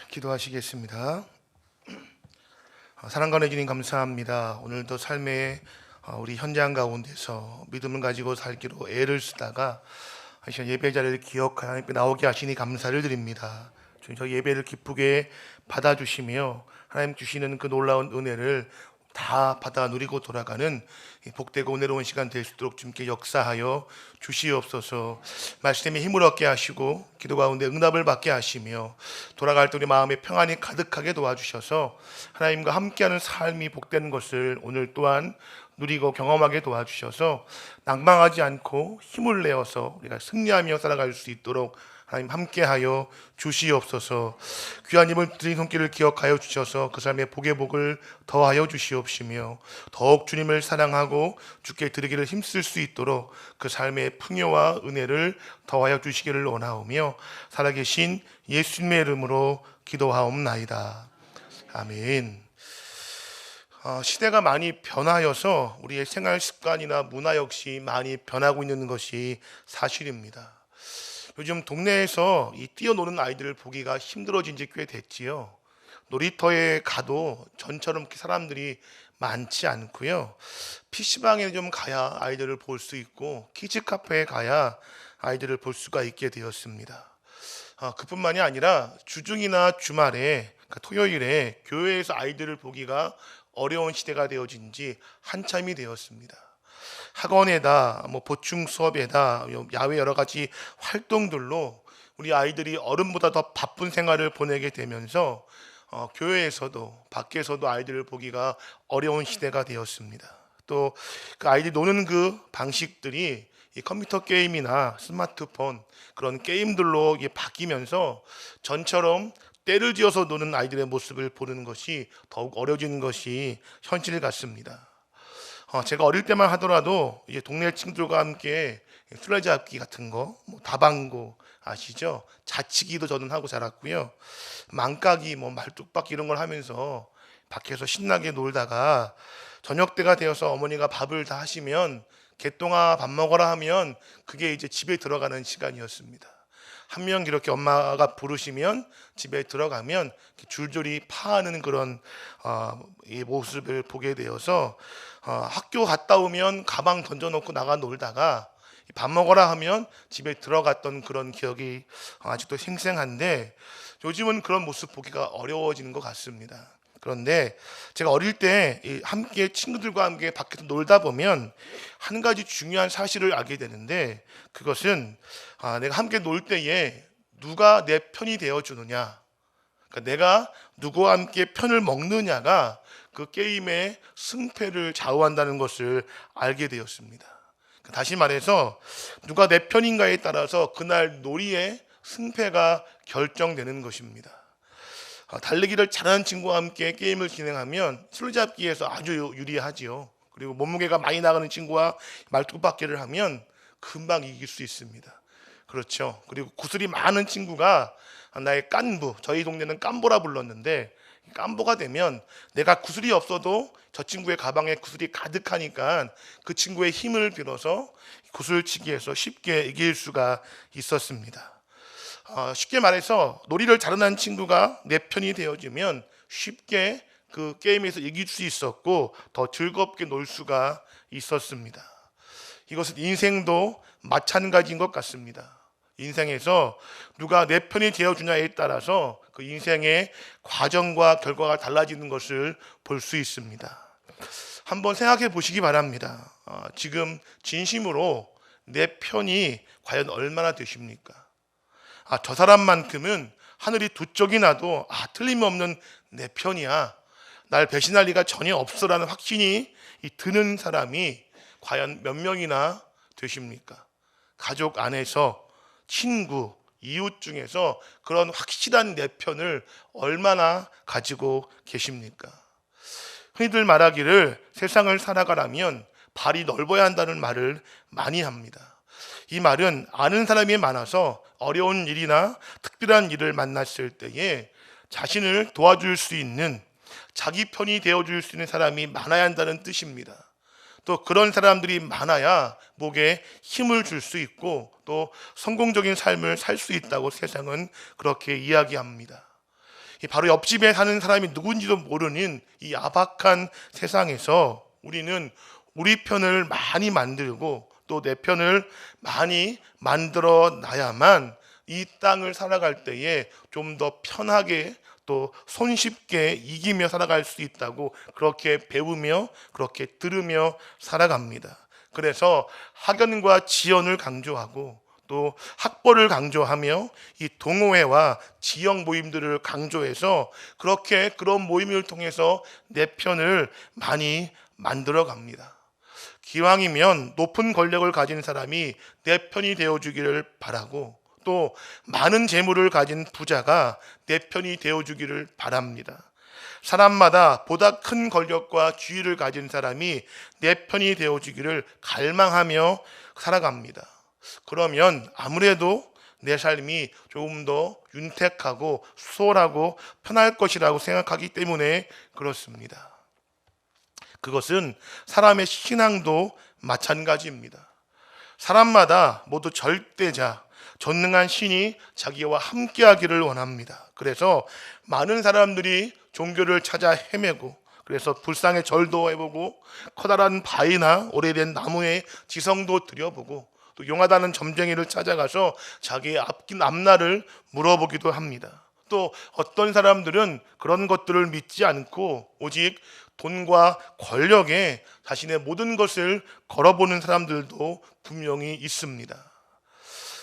기도하시겠습니다. 사랑과 주님 감사합니다. 오늘도 삶의 우리 현장 가운데서 믿음을 가지고 살기로 애를 쓰다가 예배 자리를 기억하여 하나님께 나오게 하시니 감사를 드립니다. 주님, 저 예배를 기쁘게 받아주시며 하나님 주시는 그 놀라운 은혜를 다 받아 누리고 돌아가는 복되고 은혜로운 시간 될 수 있도록 주님께 역사하여 주시옵소서. 말씀에 힘을 얻게 하시고 기도 가운데 응답을 받게 하시며 돌아갈 때 우리 마음에 평안이 가득하게 도와주셔서 하나님과 함께하는 삶이 복되는 것을 오늘 또한 누리고 경험하게 도와주셔서 낭망하지 않고 힘을 내어서 우리가 승리하며 살아갈 수 있도록 하나님 함께하여 주시옵소서. 귀한 힘을 드린 손길을 기억하여 주셔서 그 삶의 복의 복을 더하여 주시옵시며 더욱 주님을 사랑하고 주께 드리기를 힘쓸 수 있도록 그 삶의 풍요와 은혜를 더하여 주시기를 원하오며 살아계신 예수님의 이름으로 기도하옵나이다. 아멘. 시대가 많이 변하여서 우리의 생활 습관이나 문화 역시 많이 변하고 있는 것이 사실입니다. 요즘 동네에서 이 뛰어노는 아이들을 보기가 힘들어진 지 꽤 됐지요. 놀이터에 가도 전처럼 이렇게 사람들이 많지 않고요. PC방에 좀 가야 아이들을 볼 수 있고 키즈 카페에 가야 아이들을 볼 수가 있게 되었습니다. 그뿐만이 아니라 주중이나 주말에 그러니까 토요일에 교회에서 아이들을 보기가 어려운 시대가 되어진 지 한참이 되었습니다. 학원에다 보충 수업에다 야외 여러 가지 활동들로 우리 아이들이 어른보다 더 바쁜 생활을 보내게 되면서 교회에서도 밖에서도 아이들을 보기가 어려운 시대가 되었습니다. 또 그 아이들이 노는 그 방식들이 이 컴퓨터 게임이나 스마트폰 그런 게임들로 바뀌면서 전처럼 때를 지어서 노는 아이들의 모습을 보는 것이 더욱 어려워지는 것이 현실 같습니다. 제가 어릴 때만 하더라도 이제 동네 친구들과 함께 술래잡기 같은 거, 다방고 아시죠? 자치기도 저는 하고 자랐고요. 망까기, 말뚝박기 이런 걸 하면서 밖에서 신나게 놀다가 저녁 때가 되어서 어머니가 밥을 다 하시면 개똥아 밥 먹어라 하면 그게 이제 집에 들어가는 시간이었습니다. 한 명 이렇게 엄마가 부르시면 집에 들어가면 줄줄이 파하는 그런 이 모습을 보게 되어서 학교 갔다 오면 가방 던져놓고 나가 놀다가 밥 먹어라 하면 집에 들어갔던 그런 기억이 아직도 생생한데 요즘은 그런 모습 보기가 어려워지는 것 같습니다. 그런데 제가 어릴 때 함께 친구들과 함께 밖에서 놀다 보면 한 가지 중요한 사실을 알게 되는데 그것은 내가 함께 놀 때에 누가 내 편이 되어주느냐, 그러니까 내가 누구와 함께 편을 먹느냐가 그 게임의 승패를 좌우한다는 것을 알게 되었습니다. 다시 말해서 누가 내 편인가에 따라서 그날 놀이의 승패가 결정되는 것입니다. 달리기를 잘하는 친구와 함께 게임을 진행하면 술잡기에서 아주 유리하지요. 그리고 몸무게가 많이 나가는 친구와 말뚝박기를 하면 금방 이길 수 있습니다. 그렇죠. 그리고 구슬이 많은 친구가 나의 깐부, 저희 동네는 깐보라 불렀는데 깐보가 되면 내가 구슬이 없어도 저 친구의 가방에 구슬이 가득하니까 그 친구의 힘을 빌어서 구슬치기에서 쉽게 이길 수가 있었습니다. 쉽게 말해서 놀이를 잘하는 친구가 내 편이 되어지면 쉽게 그 게임에서 이길 수 있었고 더 즐겁게 놀 수가 있었습니다. 이것은 인생도 마찬가지인 것 같습니다. 인생에서 누가 내 편이 되어주냐에 따라서 그 인생의 과정과 결과가 달라지는 것을 볼 수 있습니다. 한번 생각해 보시기 바랍니다. 지금 진심으로 내 편이 과연 얼마나 되십니까? 저 사람만큼은 하늘이 두 쪽이 나도 틀림없는 내 편이야, 날 배신할 리가 전혀 없어라는 확신이 드는 사람이 과연 몇 명이나 되십니까? 가족 안에서, 친구, 이웃 중에서 그런 확실한 내 편을 얼마나 가지고 계십니까? 흔히들 말하기를 세상을 살아가려면 발이 넓어야 한다는 말을 많이 합니다. 이 말은 아는 사람이 많아서 어려운 일이나 특별한 일을 만났을 때에 자신을 도와줄 수 있는, 자기 편이 되어줄 수 있는 사람이 많아야 한다는 뜻입니다. 또 그런 사람들이 많아야 목에 힘을 줄 수 있고 또 성공적인 삶을 살 수 있다고 세상은 그렇게 이야기합니다. 이 바로 옆집에 사는 사람이 누군지도 모르는 이 야박한 세상에서 우리는 우리 편을 많이 만들고 또 내 편을 많이 만들어 놔야만 이 땅을 살아갈 때에 좀 더 편하게 또 손쉽게 이기며 살아갈 수 있다고 그렇게 배우며 그렇게 들으며 살아갑니다. 그래서 학연과 지연을 강조하고 또 학벌을 강조하며 이 동호회와 지역 모임들을 강조해서 그렇게 그런 모임을 통해서 내 편을 많이 만들어 갑니다. 기왕이면 높은 권력을 가진 사람이 내 편이 되어주기를 바라고 또 많은 재물을 가진 부자가 내 편이 되어주기를 바랍니다. 사람마다 보다 큰 권력과 지위를 가진 사람이 내 편이 되어주기를 갈망하며 살아갑니다. 그러면 아무래도 내 삶이 조금 더 윤택하고 수월하고 편할 것이라고 생각하기 때문에 그렇습니다. 그것은 사람의 신앙도 마찬가지입니다. 사람마다 모두 절대자, 전능한 신이 자기와 함께하기를 원합니다. 그래서 많은 사람들이 종교를 찾아 헤매고 그래서 불상의 절도 해보고 커다란 바위나 오래된 나무의 지성도 들여보고 또 용하다는 점쟁이를 찾아가서 자기의 아낀 앞날을 물어보기도 합니다. 또 어떤 사람들은 그런 것들을 믿지 않고 오직 돈과 권력에 자신의 모든 것을 걸어보는 사람들도 분명히 있습니다.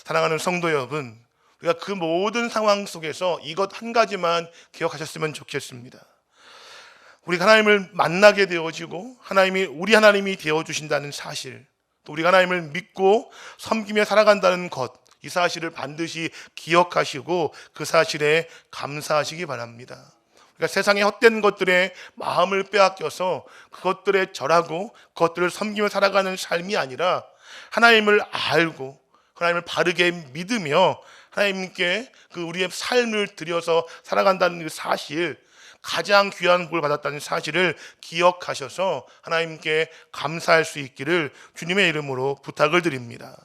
사랑하는 성도 여러분, 우리가 그 모든 상황 속에서 이것 한 가지만 기억하셨으면 좋겠습니다. 우리가 하나님을 만나게 되어지고 하나님이 우리 하나님이 되어주신다는 사실, 또 우리가 하나님을 믿고 섬기며 살아간다는 것, 이 사실을 반드시 기억하시고 그 사실에 감사하시기 바랍니다. 그러니까 세상의 헛된 것들에 마음을 빼앗겨서 그것들에 절하고 그것들을 섬기며 살아가는 삶이 아니라 하나님을 알고 하나님을 바르게 믿으며 하나님께 그 우리의 삶을 들여서 살아간다는 그 사실, 가장 귀한 복을 받았다는 사실을 기억하셔서 하나님께 감사할 수 있기를 주님의 이름으로 부탁을 드립니다.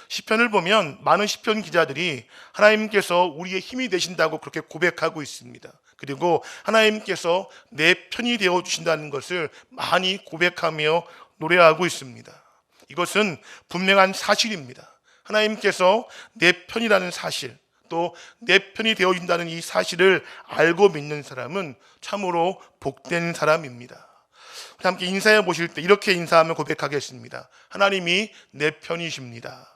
시편을 보면 많은 시편 기자들이 하나님께서 우리의 힘이 되신다고 그렇게 고백하고 있습니다. 그리고 하나님께서 내 편이 되어 주신다는 것을 많이 고백하며 노래하고 있습니다. 이것은 분명한 사실입니다. 하나님께서 내 편이라는 사실, 또 내 편이 되어진다는 이 사실을 알고 믿는 사람은 참으로 복된 사람입니다. 함께 인사해 보실 때 이렇게 인사하며 고백하겠습니다. 하나님이 내 편이십니다.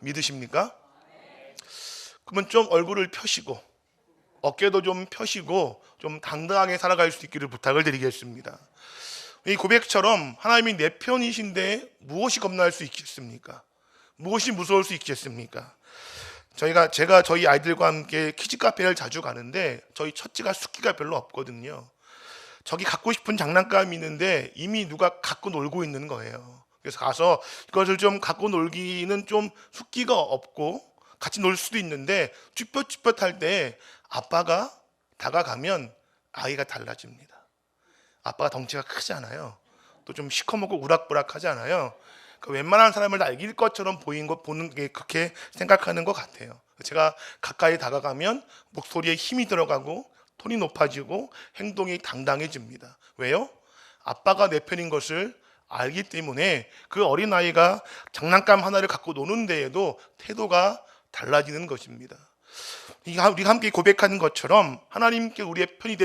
믿으십니까? 그러면 좀 얼굴을 펴시고 어깨도 좀 펴시고 좀 당당하게 살아갈 수 있기를 부탁을 드리겠습니다. 이 고백처럼 하나님이 내 편이신데 무엇이 겁날 수 있겠습니까? 무엇이 무서울 수 있겠습니까? 제가 저희 아이들과 함께 키즈 카페를 자주 가는데 저희 첫째가 숫기가 별로 없거든요. 저기 갖고 싶은 장난감이 있는데 이미 누가 갖고 놀고 있는 거예요. 그래서 가서 이것을 좀 갖고 놀기는 좀 숫기가 없고 같이 놀 수도 있는데 쭈뼛쭈뼛할 때 아빠가 다가가면 아이가 달라집니다. 아빠가 덩치가 크잖아요. 또 좀 시커멓고 우락부락하잖아요. 웬만한 사람을 다 이길 것처럼 보는 게 그렇게 생각하는 것 같아요. 제가 가까이 다가가면 목소리에 힘이 들어가고 톤이 높아지고 행동이 당당해집니다. 왜요? 아빠가 내 편인 것을 알기 때문에 그 어린아이가 장난감 하나를 갖고 노는 데에도 태도가 달라지는 것입니다. 우리가 함께 고백하는 것처럼 하나님께 우리의 편이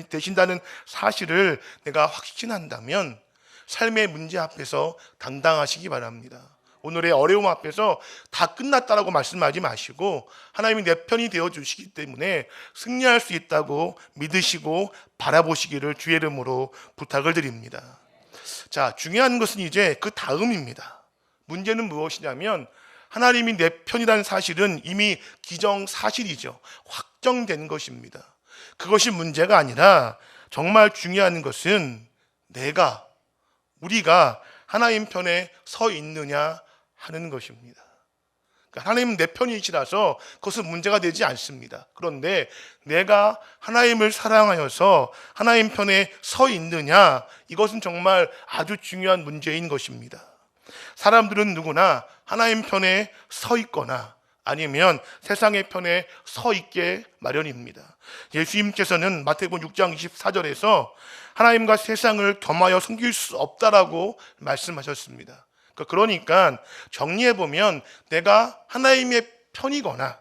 되신다는 사실을 내가 확신한다면 삶의 문제 앞에서 당당하시기 바랍니다. 오늘의 어려움 앞에서 다 끝났다라고 말씀하지 마시고 하나님이 내 편이 되어주시기 때문에 승리할 수 있다고 믿으시고 바라보시기를 주의 이름으로 부탁을 드립니다. 자, 중요한 것은 이제 그 다음입니다. 문제는 무엇이냐면 하나님이 내 편이라는 사실은 이미 기정사실이죠. 확정된 것입니다. 그것이 문제가 아니라 정말 중요한 것은 우리가 하나님 편에 서 있느냐 하는 것입니다. 그러니까 하나님은 내 편이시라서 그것은 문제가 되지 않습니다. 그런데 내가 하나님을 사랑하여서 하나님 편에 서 있느냐, 이것은 정말 아주 중요한 문제인 것입니다. 사람들은 누구나 하나님 편에 서 있거나 아니면 세상의 편에 서 있게 마련입니다. 예수님께서는 마태복음 6장 24절에서 하나님과 세상을 겸하여 섬길 수 없다라고 말씀하셨습니다. 그러니까 정리해보면 내가 하나님의 편이거나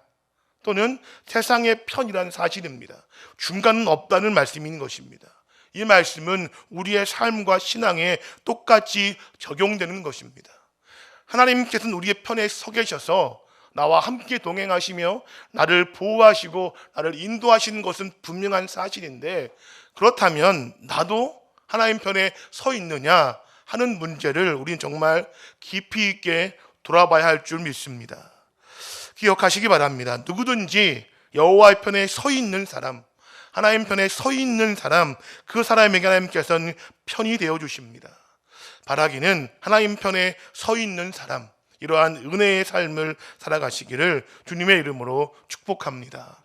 또는 세상의 편이라는 사실입니다. 중간은 없다는 말씀인 것입니다. 이 말씀은 우리의 삶과 신앙에 똑같이 적용되는 것입니다. 하나님께서는 우리의 편에 서 계셔서 나와 함께 동행하시며 나를 보호하시고 나를 인도하시는 것은 분명한 사실인데, 그렇다면 나도 하나님 편에 서 있느냐 하는 문제를 우리는 정말 깊이 있게 돌아봐야 할 줄 믿습니다. 기억하시기 바랍니다. 누구든지 여호와의 편에 서 있는 사람, 하나님 편에 서 있는 사람, 그 사람에게 하나님께서는 편이 되어 주십니다. 바라기는 하나님 편에 서 있는 사람, 이러한 은혜의 삶을 살아가시기를 주님의 이름으로 축복합니다.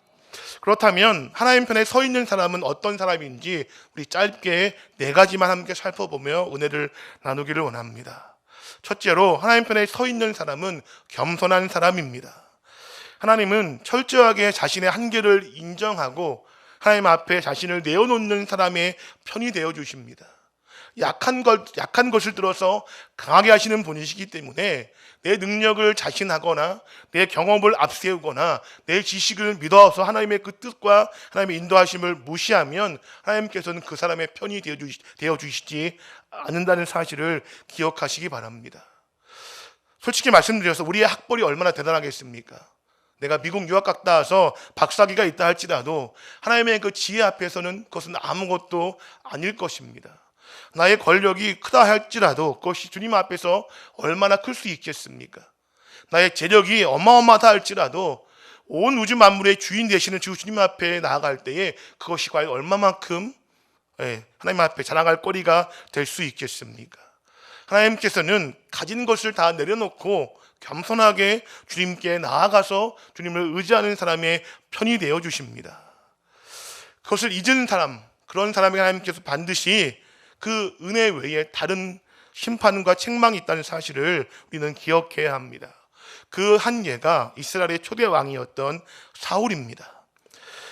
그렇다면 하나님 편에 서 있는 사람은 어떤 사람인지 우리 짧게 4가지만 함께 살펴보며 은혜를 나누기를 원합니다. 첫째로, 하나님 편에 서 있는 사람은 겸손한 사람입니다. 하나님은 철저하게 자신의 한계를 인정하고 하나님 앞에 자신을 내어놓는 사람의 편이 되어 주십니다. 약한 것을 들어서 강하게 하시는 분이시기 때문에 내 능력을 자신하거나 내 경험을 앞세우거나 내 지식을 믿어서 하나님의 그 뜻과 하나님의 인도하심을 무시하면 하나님께서는 그 사람의 편이 되어 주시지 않는다는 사실을 기억하시기 바랍니다. 솔직히 말씀드려서 우리의 학벌이 얼마나 대단하겠습니까? 내가 미국 유학 갔다 와서 박사학위가 있다 할지라도 하나님의 그 지혜 앞에서는 그것은 아무것도 아닐 것입니다. 나의 권력이 크다 할지라도 그것이 주님 앞에서 얼마나 클 수 있겠습니까? 나의 재력이 어마어마하다 할지라도 온 우주 만물의 주인 되시는 주님 앞에 나아갈 때에 그것이 과연 얼마만큼 하나님 앞에 자랑할 거리가 될 수 있겠습니까? 하나님께서는 가진 것을 다 내려놓고 겸손하게 주님께 나아가서 주님을 의지하는 사람의 편이 되어 주십니다. 그것을 잊은 사람, 그런 사람에게 하나님께서 반드시 그 은혜 외에 다른 심판과 책망이 있다는 사실을 우리는 기억해야 합니다. 그 한 예가 이스라엘의 초대 왕이었던 사울입니다.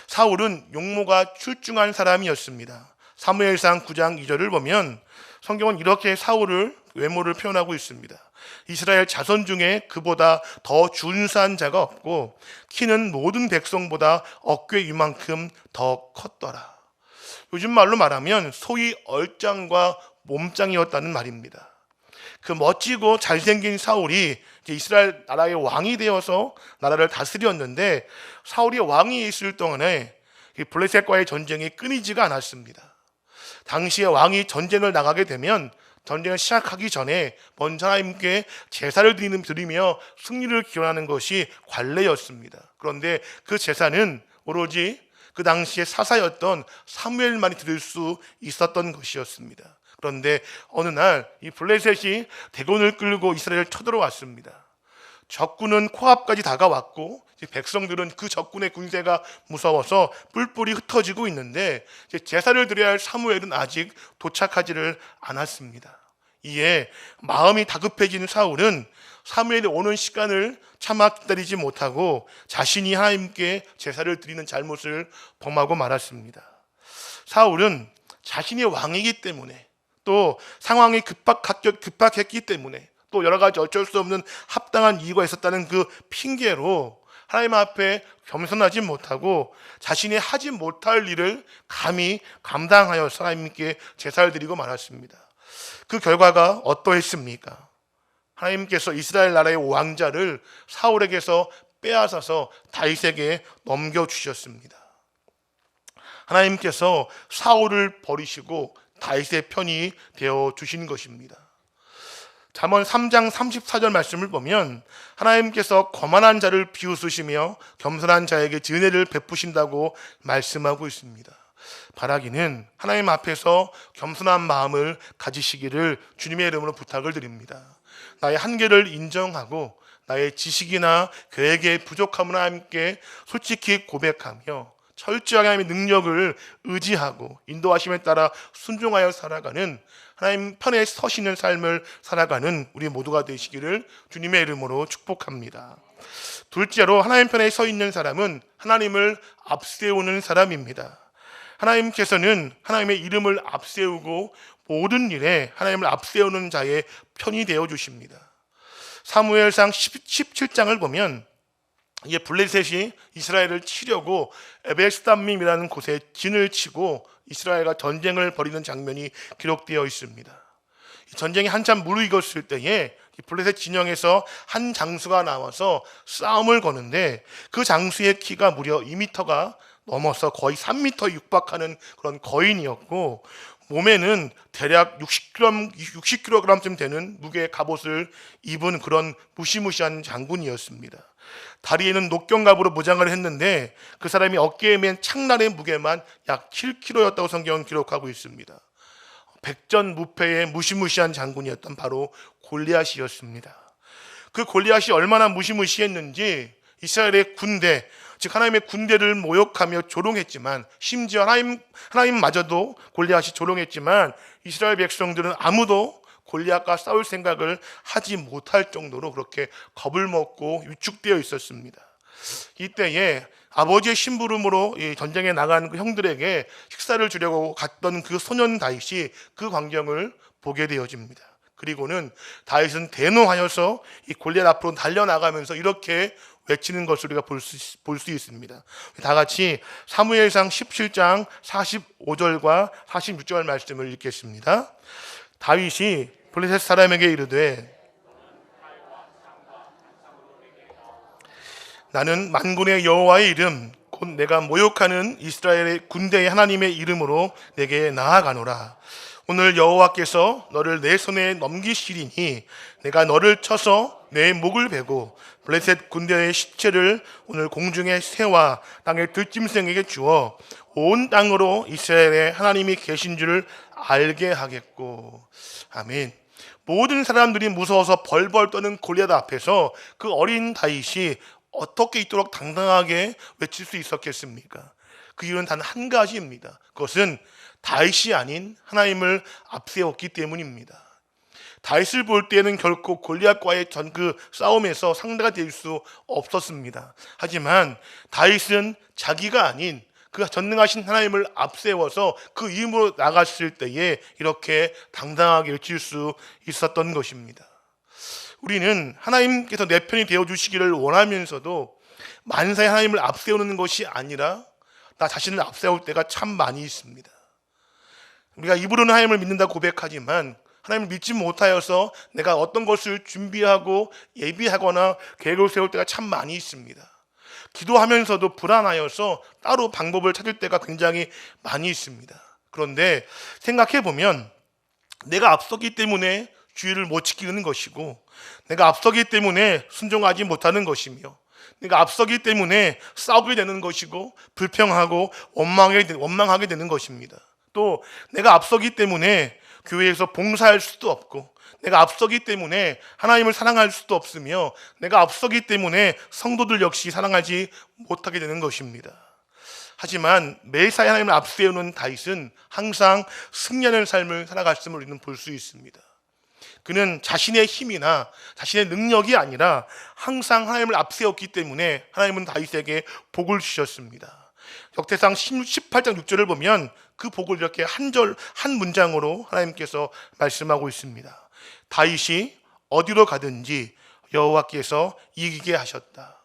사울은 용모가 출중한 사람이었습니다. 사무엘상 9장 2절을 보면 성경은 이렇게 사울을 외모를 표현하고 있습니다. 이스라엘 자손 중에 그보다 더 준수한 자가 없고 키는 모든 백성보다 어깨 위만큼 더 컸더라. 요즘 말로 말하면 소위 얼짱과 몸짱이었다는 말입니다. 그 멋지고 잘생긴 사울이 이스라엘 나라의 왕이 되어서 나라를 다스렸는데, 사울이 왕이 있을 동안에 블레셋과의 전쟁이 끊이지가 않았습니다. 당시에 왕이 전쟁을 나가게 되면 전쟁을 시작하기 전에 먼저 하나님께 제사를 드리며 승리를 기원하는 것이 관례였습니다. 그런데 그 제사는 오로지 그 당시에 사사였던 사무엘만이 드릴 수 있었던 것이었습니다. 그런데 어느 날 이 블레셋이 대군을 끌고 이스라엘을 쳐들어왔습니다. 적군은 코앞까지 다가왔고 백성들은 그 적군의 군대가 무서워서 뿔뿔이 흩어지고 있는데 제사를 드려야 할 사무엘은 아직 도착하지를 않았습니다. 이에 마음이 다급해진 사울은 사무엘이 오는 시간을 차마 기다리지 못하고 자신이 하나님께 제사를 드리는 잘못을 범하고 말았습니다. 사울은 자신이 왕이기 때문에, 또 상황이 급박했기 때문에, 또 여러 가지 어쩔 수 없는 합당한 이유가 있었다는 그 핑계로 하나님 앞에 겸손하지 못하고 자신이 하지 못할 일을 감히 감당하여서 하나님께 제사를 드리고 말았습니다. 그 결과가 어떠했습니까? 하나님께서 이스라엘 나라의 왕자를 사울에게서 빼앗아서 다윗에게 넘겨주셨습니다. 하나님께서 사울을 버리시고 다윗의 편이 되어 주신 것입니다. 잠언 3장 34절 말씀을 보면 하나님께서 거만한 자를 비웃으시며 겸손한 자에게 은혜를 베푸신다고 말씀하고 있습니다. 바라기는 하나님 앞에서 겸손한 마음을 가지시기를 주님의 이름으로 부탁을 드립니다. 나의 한계를 인정하고 나의 지식이나 계획의 부족함을 하나님께 솔직히 고백하며 철저하게 하나님의 능력을 의지하고 인도하심에 따라 순종하여 살아가는, 하나님 편에 서시는 삶을 살아가는 우리 모두가 되시기를 주님의 이름으로 축복합니다. 둘째로 하나님 편에 서 있는 사람은 하나님을 앞세우는 사람입니다. 하나님께서는 하나님의 이름을 앞세우고 모든 일에 하나님을 앞세우는 자의 편이 되어 주십니다. 사무엘상 17장을 보면 이게 블레셋이 이스라엘을 치려고 에베스담밈이라는 곳에 진을 치고 이스라엘과 전쟁을 벌이는 장면이 기록되어 있습니다. 전쟁이 한참 무르익었을 때에 블레셋 진영에서 한 장수가 나와서 싸움을 거는데 그 장수의 키가 무려 2m가 넘어서 거의 3m 육박하는 그런 거인이었고, 몸에는 대략 60kg쯤 되는 무게의 갑옷을 입은 그런 무시무시한 장군이었습니다. 다리에는 녹경갑으로 무장을 했는데 그 사람이 어깨에 맨 창날의 무게만 약 7kg였다고 성경은 기록하고 있습니다. 백전무패의 무시무시한 장군이었던 바로 골리앗이었습니다. 그 골리앗이 얼마나 무시무시했는지 이스라엘의 군대, 즉 하나님의 군대를 모욕하며 조롱했지만, 심지어 하나님마저도 골리앗이 조롱했지만 이스라엘 백성들은 아무도 골리앗과 싸울 생각을 하지 못할 정도로 그렇게 겁을 먹고 위축되어 있었습니다. 이때에 아버지의 심부름으로 전쟁에 나간 그 형들에게 식사를 주려고 갔던 그 소년 다윗이 그 광경을 보게 되어집니다. 그리고는 다윗은 대노하여서 이 골리앗 앞으로 달려나가면서 이렇게 외치는 것을 우리가 볼 수 있습니다. 다 같이 사무엘상 17장 45절과 46절 말씀을 읽겠습니다. 다윗이 블레셋 사람에게 이르되 나는 만군의 여호와의 이름 곧 내가 모욕하는 이스라엘의 군대의 하나님의 이름으로 내게 나아가노라. 오늘 여호와께서 너를 내 손에 넘기시리니 내가 너를 쳐서 내 목을 베고 블레셋 군대의 시체를 오늘 공중의 새와 땅의 들짐승에게 주어 온 땅으로 이스라엘의 하나님이 계신 줄을 알게 하겠고. 아멘. 모든 사람들이 무서워서 벌벌 떠는 골리앗 앞에서 그 어린 다윗이 어떻게 이토록 당당하게 외칠 수 있었겠습니까? 그 이유는 단 한 가지입니다. 그것은 다윗이 아닌 하나님을 앞세웠기 때문입니다. 다윗을 볼 때는 결코 골리앗과의 그 싸움에서 상대가 될 수 없었습니다. 하지만 다윗은 자기가 아닌 그 전능하신 하나님을 앞세워서 그 이름으로 나갔을 때에 이렇게 당당하게 외칠 수 있었던 것입니다. 우리는 하나님께서 내 편이 되어주시기를 원하면서도 만사에 하나님을 앞세우는 것이 아니라 나 자신을 앞세울 때가 참 많이 있습니다. 우리가 입으로는 하나님을 믿는다고 고백하지만 하나님을 믿지 못하여서 내가 어떤 것을 준비하고 예비하거나 계획을 세울 때가 참 많이 있습니다. 기도하면서도 불안하여서 따로 방법을 찾을 때가 굉장히 많이 있습니다. 그런데 생각해보면 내가 앞서기 때문에 주의를 못 지키는 것이고, 내가 앞서기 때문에 순종하지 못하는 것이며, 내가 앞서기 때문에 싸우게 되는 것이고 불평하고 원망하게 되는 것입니다. 또 내가 앞서기 때문에 교회에서 봉사할 수도 없고, 내가 앞서기 때문에 하나님을 사랑할 수도 없으며, 내가 앞서기 때문에 성도들 역시 사랑하지 못하게 되는 것입니다. 하지만 매사에 하나님을 앞세우는 다윗은 항상 승리하는 삶을 살아갔음을 우리는 볼 수 있습니다. 그는 자신의 힘이나 자신의 능력이 아니라 항상 하나님을 앞세웠기 때문에 하나님은 다윗에게 복을 주셨습니다. 역대상 18장 6절을 보면 그 복을 이렇게 한 문장으로 하나님께서 말씀하고 있습니다. 다윗이 어디로 가든지 여호와께서 이기게 하셨다.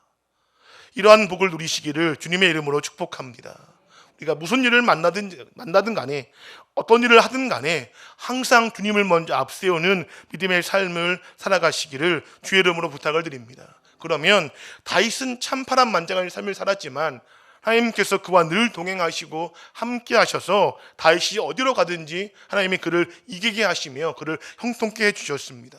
이러한 복을 누리시기를 주님의 이름으로 축복합니다. 우리가 무슨 일을 만나든 간에 어떤 일을 하든 간에 항상 주님을 먼저 앞세우는 믿음의 삶을 살아가시기를 주의 이름으로 부탁을 드립니다. 그러면 다윗은 참 파란만장한 삶을 살았지만 하나님께서 그와 늘 동행하시고 함께 하셔서 다윗이 어디로 가든지 하나님이 그를 이기게 하시며 그를 형통케 해주셨습니다.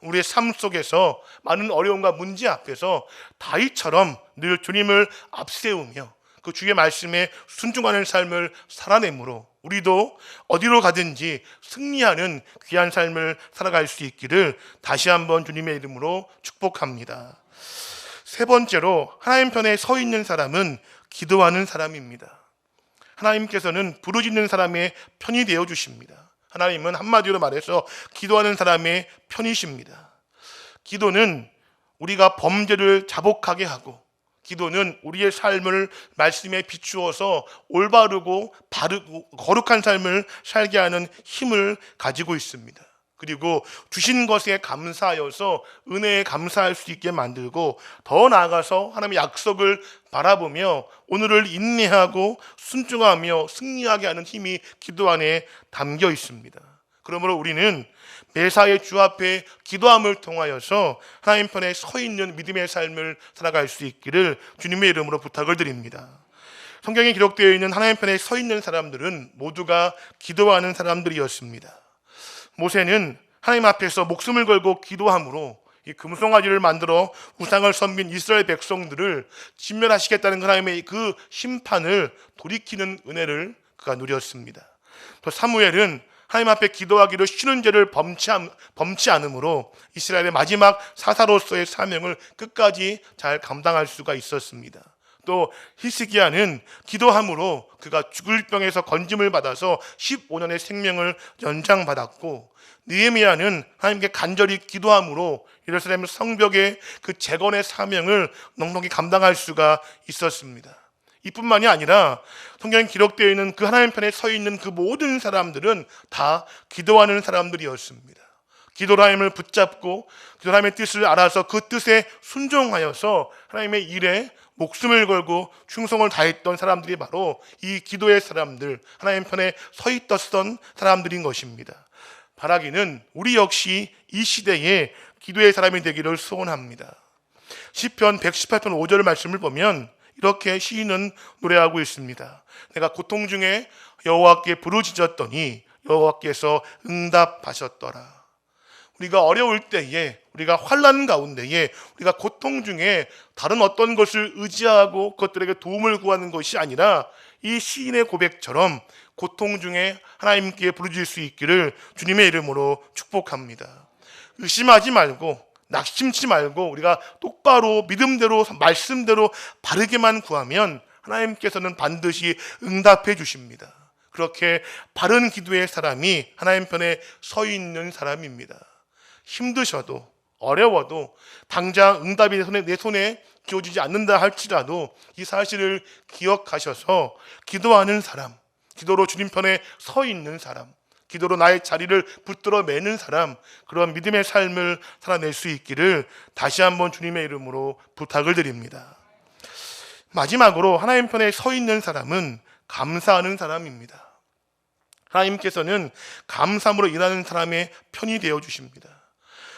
우리의 삶 속에서 많은 어려움과 문제 앞에서 다윗처럼 늘 주님을 앞세우며 그 주의 말씀에 순종하는 삶을 살아내므로 우리도 어디로 가든지 승리하는 귀한 삶을 살아갈 수 있기를 다시 한번 주님의 이름으로 축복합니다. 세 번째로 하나님 편에 서 있는 사람은 기도하는 사람입니다. 하나님께서는 부르짖는 사람의 편이 되어 주십니다. 하나님은 한마디로 말해서 기도하는 사람의 편이십니다. 기도는 우리가 범죄를 자복하게 하고, 기도는 우리의 삶을 말씀에 비추어서 올바르고 바르고 거룩한 삶을 살게 하는 힘을 가지고 있습니다. 그리고 주신 것에 감사하여서 은혜에 감사할 수 있게 만들고, 더 나아가서 하나님의 약속을 바라보며 오늘을 인내하고 순종하며 승리하게 하는 힘이 기도 안에 담겨 있습니다. 그러므로 우리는 매사에 주 앞에 기도함을 통하여서 하나님 편에 서 있는 믿음의 삶을 살아갈 수 있기를 주님의 이름으로 부탁을 드립니다. 성경에 기록되어 있는 하나님 편에 서 있는 사람들은 모두가 기도하는 사람들이었습니다. 모세는 하나님 앞에서 목숨을 걸고 기도함으로 이 금송아지를 만들어 우상을 섬긴 이스라엘 백성들을 진멸하시겠다는 하나님의 그 심판을 돌이키는 은혜를 그가 누렸습니다. 또 사무엘은 하나님 앞에 기도하기로 쉬는 죄를 범치 않으므로 이스라엘의 마지막 사사로서의 사명을 끝까지 잘 감당할 수가 있었습니다. 또 히스기야는 기도함으로 그가 죽을 병에서 건짐을 받아서 15년의 생명을 연장받았고, 느헤미야는 하나님께 간절히 기도함으로 예루살렘 성벽의 그 재건의 사명을 넉넉히 감당할 수가 있었습니다. 이뿐만이 아니라 성경에 기록되어 있는 그 하나님 편에 서 있는 그 모든 사람들은 다 기도하는 사람들이었습니다. 기도로 하나님을 붙잡고 기도로 하나님의 뜻을 알아서 그 뜻에 순종하여서 하나님의 일에 목숨을 걸고 충성을 다했던 사람들이 바로 이 기도의 사람들, 하나님 편에 서 있었던 사람들인 것입니다. 바라기는 우리 역시 이 시대에 기도의 사람이 되기를 소원합니다. 시편 118편 5절 말씀을 보면 이렇게 시인은 노래하고 있습니다. 내가 고통 중에 여호와께 부르짖었더니 여호와께서 응답하셨더라. 우리가 어려울 때에, 우리가 환난 가운데에, 우리가 고통 중에 다른 어떤 것을 의지하고 그것들에게 도움을 구하는 것이 아니라 이 시인의 고백처럼 고통 중에 하나님께 부르짖을 수 있기를 주님의 이름으로 축복합니다. 의심하지 말고 낙심치 말고 우리가 똑바로 믿음대로 말씀대로 바르게만 구하면 하나님께서는 반드시 응답해 주십니다. 그렇게 바른 기도의 사람이 하나님 편에 서 있는 사람입니다. 힘드셔도 어려워도 당장 응답이 내 손에 주어지지 않는다 할지라도 이 사실을 기억하셔서 기도하는 사람, 기도로 주님 편에 서 있는 사람, 기도로 나의 자리를 붙들어 매는 사람, 그런 믿음의 삶을 살아낼 수 있기를 다시 한번 주님의 이름으로 부탁을 드립니다. 마지막으로 하나님 편에 서 있는 사람은 감사하는 사람입니다. 하나님께서는 감사함으로 일하는 사람의 편이 되어 주십니다.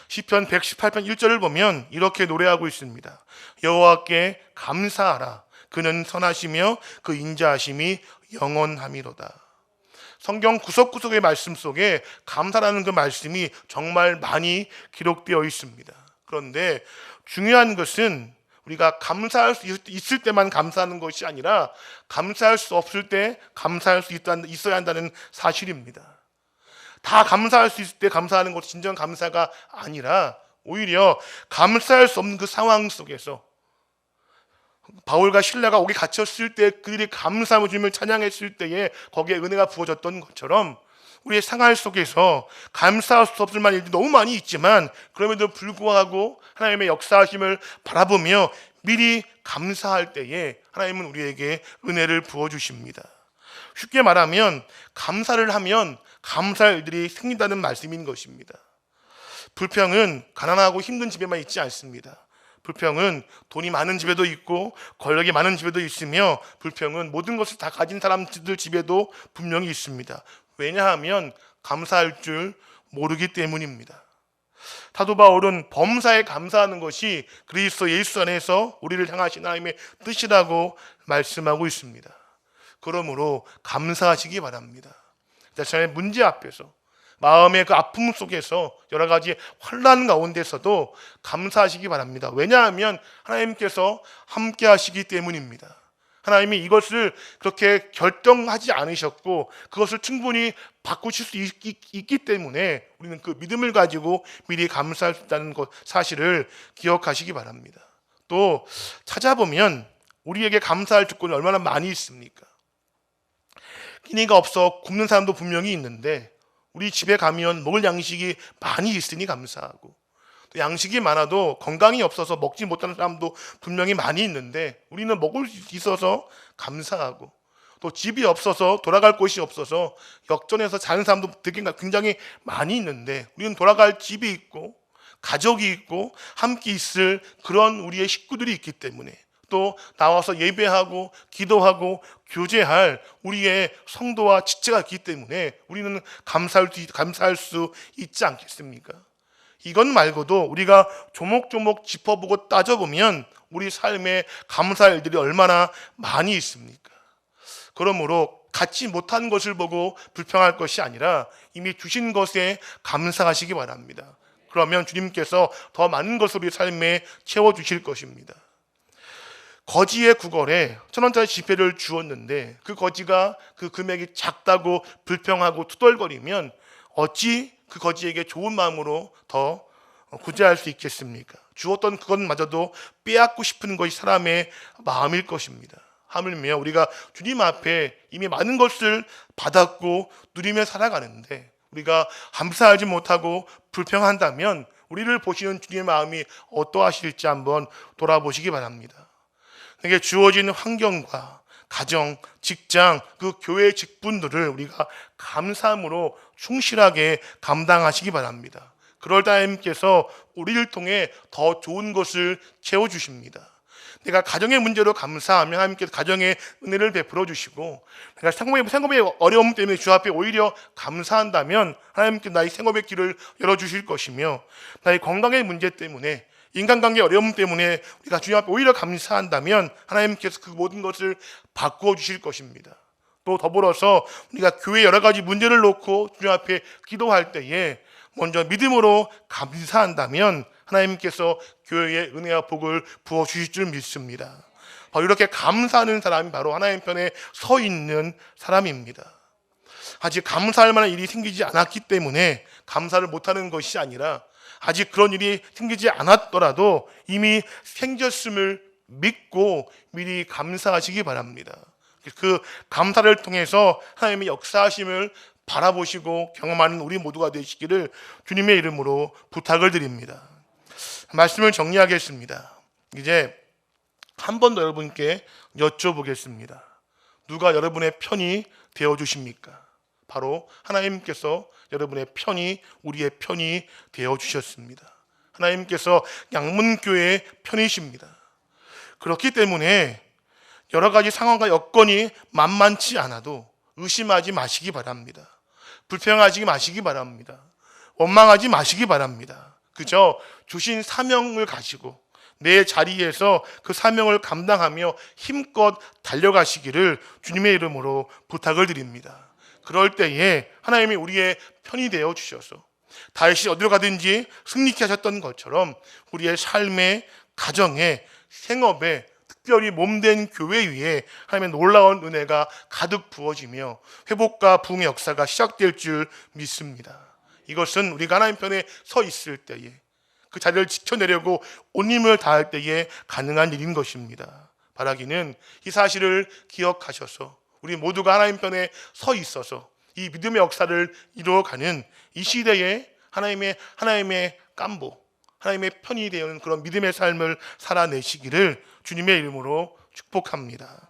시편 118편 1절을 보면 이렇게 노래하고 있습니다. 여호와께 감사하라. 그는 선하시며 그 인자하심이 영원함이로다. 성경 구석구석의 말씀 속에 감사라는 그 말씀이 정말 많이 기록되어 있습니다. 그런데 중요한 것은 우리가 감사할 수 있을 때만 감사하는 것이 아니라 감사할 수 없을 때 감사할 수 있어야 한다는 사실입니다. 다 감사할 수 있을 때 감사하는 것이 진정한 감사가 아니라 오히려 감사할 수 없는 그 상황 속에서 바울과 실라가 옥에 갇혔을 때 그들이 감사함을 주님을 찬양했을 때에 거기에 은혜가 부어졌던 것처럼 우리의 생활 속에서 감사할 수 없을 만한 일이 너무 많이 있지만 그럼에도 불구하고 하나님의 역사하심을 바라보며 미리 감사할 때에 하나님은 우리에게 은혜를 부어주십니다. 쉽게 말하면 감사를 하면 감사할 일들이 생긴다는 말씀인 것입니다. 불평은 가난하고 힘든 집에만 있지 않습니다. 불평은 돈이 많은 집에도 있고 권력이 많은 집에도 있으며 불평은 모든 것을 다 가진 사람들 집에도 분명히 있습니다. 왜냐하면 감사할 줄 모르기 때문입니다. 사도 바울은 범사에 감사하는 것이 그리스도 예수 안에서 우리를 향하신 하나님의 뜻이라고 말씀하고 있습니다. 그러므로 감사하시기 바랍니다. 자신의 문제 앞에서 마음의 그 아픔 속에서 여러 가지 환난 가운데서도 감사하시기 바랍니다. 왜냐하면 하나님께서 함께 하시기 때문입니다. 하나님이 이것을 그렇게 결정하지 않으셨고 그것을 충분히 바꾸실 수 있기 때문에 우리는 그 믿음을 가지고 미리 감사할 수 있다는 것 사실을 기억하시기 바랍니다. 또 찾아보면 우리에게 감사할 조건이 얼마나 많이 있습니까? 끼니가 없어 굶는 사람도 분명히 있는데 우리 집에 가면 먹을 양식이 많이 있으니 감사하고 양식이 많아도 건강이 없어서 먹지 못하는 사람도 분명히 많이 있는데, 우리는 먹을 수 있어서 감사하고, 또 집이 없어서 돌아갈 곳이 없어서 역전해서 자는 사람도 되게 굉장히 많이 있는데, 우리는 돌아갈 집이 있고 가족이 있고 함께 있을 그런 우리의 식구들이 있기 때문에, 또 나와서 예배하고 기도하고 교제할 우리의 성도와 지체가 있기 때문에 우리는 감사할 수 있지 않겠습니까? 이것 말고도 우리가 조목조목 짚어보고 따져보면 우리 삶에 감사할 일들이 얼마나 많이 있습니까? 그러므로 갖지 못한 것을 보고 불평할 것이 아니라 이미 주신 것에 감사하시기 바랍니다. 그러면 주님께서 더 많은 것을 우리 삶에 채워주실 것입니다. 거지의 구걸에 1,000원짜리 지폐를 주었는데 그 거지가 그 금액이 작다고 불평하고 투덜거리면 어찌 그 거지에게 좋은 마음으로 더 구제할 수 있겠습니까? 주었던 그것마저도 빼앗고 싶은 것이 사람의 마음일 것입니다. 하물며 우리가 주님 앞에 이미 많은 것을 받았고 누리며 살아가는데 우리가 감사하지 못하고 불평한다면 우리를 보시는 주님의 마음이 어떠하실지 한번 돌아보시기 바랍니다. 내게 주어진 환경과 가정, 직장, 그 교회 직분들을 우리가 감사함으로 충실하게 감당하시기 바랍니다. 그럴 때 하나님께서 우리를 통해 더 좋은 것을 채워주십니다. 내가 가정의 문제로 감사하면 하나님께서 가정의 은혜를 베풀어 주시고, 내가 생업의 어려움 때문에 주 앞에 오히려 감사한다면 하나님께서 나의 생업의 길을 열어주실 것이며, 나의 건강의 문제 때문에, 인간관계 어려움 때문에 우리가 주님 앞에 오히려 감사한다면 하나님께서 그 모든 것을 바꾸어 주실 것입니다. 또 더불어서 우리가 교회 여러 가지 문제를 놓고 주님 앞에 기도할 때에 먼저 믿음으로 감사한다면 하나님께서 교회에 은혜와 복을 부어주실 줄 믿습니다. 바로 이렇게 감사하는 사람이 바로 하나님 편에 서 있는 사람입니다. 아직 감사할 만한 일이 생기지 않았기 때문에 감사를 못하는 것이 아니라, 아직 그런 일이 생기지 않았더라도 이미 생겼음을 믿고 미리 감사하시기 바랍니다. 그 감사를 통해서 하나님의 역사하심을 바라보시고 경험하는 우리 모두가 되시기를 주님의 이름으로 부탁을 드립니다. 말씀을 정리하겠습니다. 이제 한 번 더 여러분께 여쭤보겠습니다. 누가 여러분의 편이 되어주십니까? 바로 하나님께서 여러분의 편이, 우리의 편이 되어주셨습니다. 하나님께서 양문교회의 편이십니다. 그렇기 때문에 여러 가지 상황과 여건이 만만치 않아도 의심하지 마시기 바랍니다. 불평하지 마시기 바랍니다. 원망하지 마시기 바랍니다. 그저 주신 사명을 가지고 내 자리에서 그 사명을 감당하며 힘껏 달려가시기를 주님의 이름으로 부탁을 드립니다. 그럴 때에 하나님이 우리의 편이 되어 주셔서 다윗이 어디로 가든지 승리케 하셨던 것처럼 우리의 삶에, 가정에, 생업에, 특별히 몸된 교회 위에 하나님의 놀라운 은혜가 가득 부어지며 회복과 부흥의 역사가 시작될 줄 믿습니다. 이것은 우리가 하나님 편에 서 있을 때에, 그 자리를 지켜내려고 온 힘을 다할 때에 가능한 일인 것입니다. 바라기는 이 사실을 기억하셔서 우리 모두가 하나님 편에 서 있어서 이 믿음의 역사를 이루어가는 이 시대에 하나님의 깜보, 하나님의 편이 되는 그런 믿음의 삶을 살아내시기를 주님의 이름으로 축복합니다.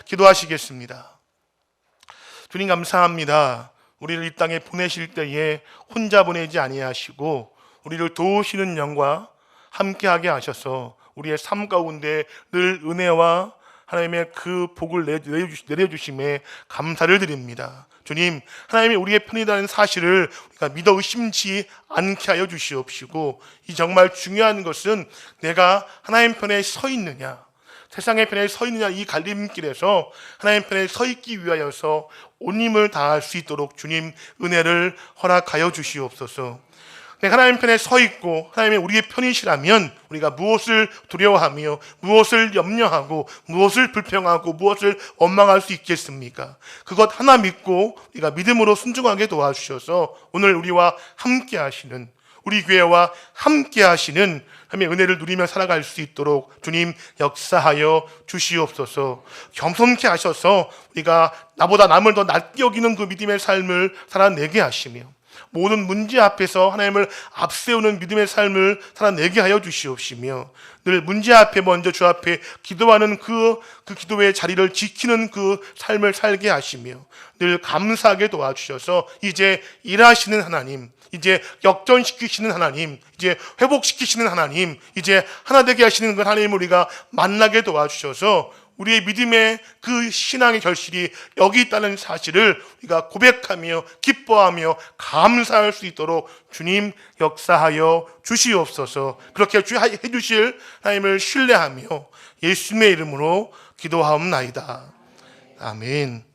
기도하시겠습니다. 주님 감사합니다. 우리를 이 땅에 보내실 때에 혼자 보내지 아니하시고 우리를 도우시는 영과 함께하게 하셔서 우리의 삶 가운데 늘 은혜와 하나님의 그 복을 내려주심에 감사를 드립니다. 주님, 하나님이 우리의 편이라는 사실을 우리가 믿어 의심치 않게 하여 주시옵시고, 이 정말 중요한 것은 내가 하나님 편에 서 있느냐, 세상의 편에 서 있느냐, 이 갈림길에서 하나님 편에 서 있기 위하여서 온 힘을 다할 수 있도록 주님 은혜를 허락하여 주시옵소서. 내가 하나님 편에 서 있고 하나님이 우리의 편이시라면 우리가 무엇을 두려워하며 무엇을 염려하고 무엇을 불평하고 무엇을 원망할 수 있겠습니까? 그것 하나 믿고 우리가 믿음으로 순종하게 도와주셔서 오늘 우리와 함께 하시는, 우리 교회와 함께 하시는 하나님의 은혜를 누리며 살아갈 수 있도록 주님 역사하여 주시옵소서. 겸손케 하셔서 우리가 나보다 남을 더 낮게 여기는 그 믿음의 삶을 살아내게 하시며 모든 문제 앞에서 하나님을 앞세우는 믿음의 삶을 살아내게 하여 주시옵시며, 늘 문제 앞에 먼저 주 앞에 기도하는 그 기도의 자리를 지키는 그 삶을 살게 하시며, 늘 감사하게 도와주셔서 이제 일하시는 하나님, 이제 역전시키시는 하나님, 이제 회복시키시는 하나님, 이제 하나 되게 하시는 그 하나님을 우리가 만나게 도와주셔서 우리의 믿음의 그 신앙의 결실이 여기 있다는 사실을 우리가 고백하며 기뻐하며 감사할 수 있도록 주님 역사하여 주시옵소서. 그렇게 해주실 하나님을 신뢰하며 예수님의 이름으로 기도하옵나이다. 아멘.